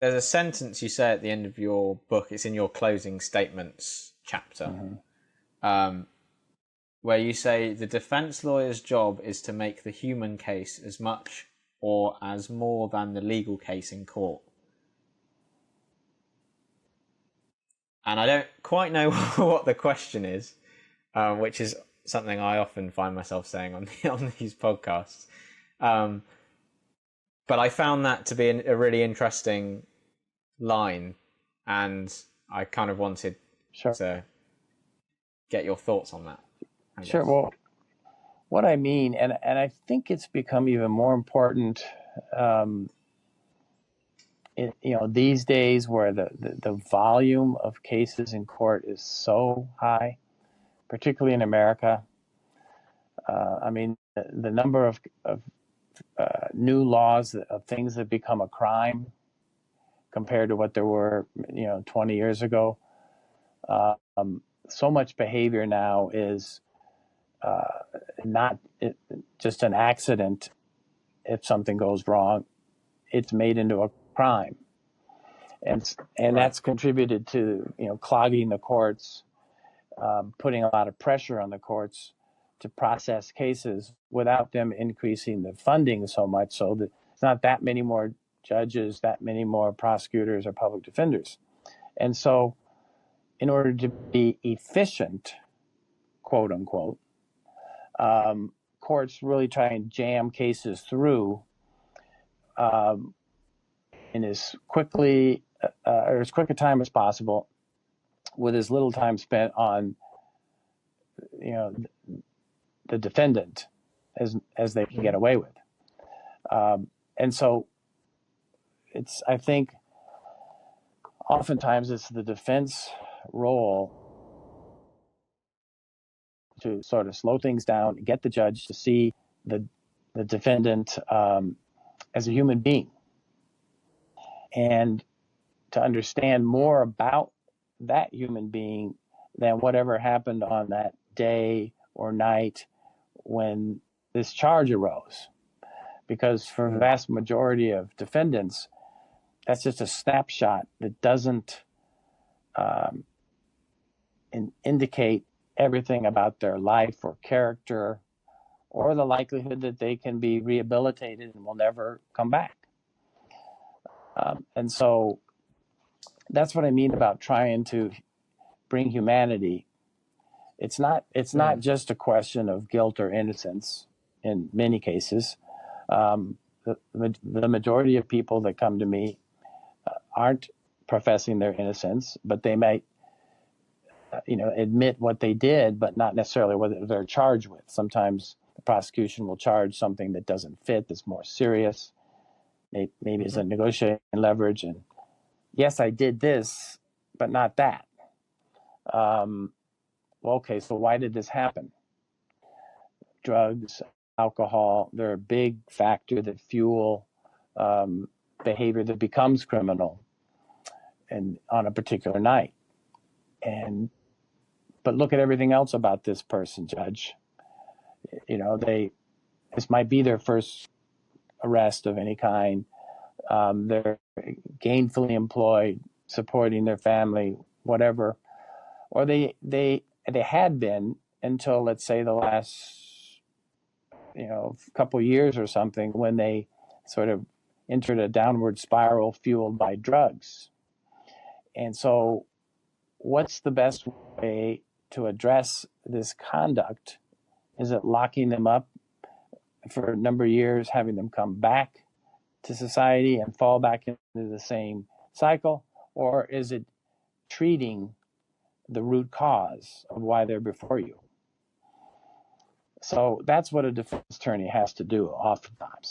there's a sentence you say at the end of your book. It's in your closing statements chapter, where you say the defense lawyer's job is to make the human case as much or as more than the legal case in court. And I don't quite know what the question is, which is something I often find myself saying on these podcasts. But I found that to be a really interesting line, and I kind of wanted to get your thoughts on that. Sure. Well, what I mean, and I think it's become even more important, these days where the volume of cases in court is so high, particularly in America. I mean, the number of new laws of things that become a crime compared to what there were, 20 years ago. So much behavior now is not just an accident. If something goes wrong, it's made into a crime, and that's contributed to clogging the courts, putting a lot of pressure on the courts to process cases without them increasing the funding so much, so that it's not that many more judges, that many more prosecutors or public defenders. And so in order to be efficient, quote unquote, courts really try and jam cases through in as quickly or as quick a time as possible, with as little time spent on the defendant as they can get away with. And so I think oftentimes it's the defense role to sort of slow things down, get the judge to see the defendant as a human being, and to understand more about that human being than whatever happened on that day or night when this charge arose. Because for the vast majority of defendants, that's just a snapshot that doesn't indicate everything about their life or character, or the likelihood that they can be rehabilitated and will never come back. And so that's what I mean about trying to bring humanity. It's not just a question of guilt or innocence in many cases. The majority of people that come to me aren't professing their innocence, but they might admit what they did, but not necessarily what they're charged with. Sometimes the prosecution will charge something that doesn't fit, that's more serious. Maybe it's a negotiating leverage, and yes, I did this, but not that. Well, okay, so why did this happen? Drugs, alcohol, they're a big factor that fuel behavior that becomes criminal and on a particular night. But look at everything else about this person, Judge. This might be their first arrest of any kind. They're gainfully employed, supporting their family, whatever. Or they had been until, let's say, the last couple years or something, when they sort of entered a downward spiral fueled by drugs. And so what's the best way to address this conduct? Is it locking them up for a number of years, having them come back to society and fall back into the same cycle? Or is it treating the root cause of why they're before you? So that's what a defense attorney has to do oftentimes.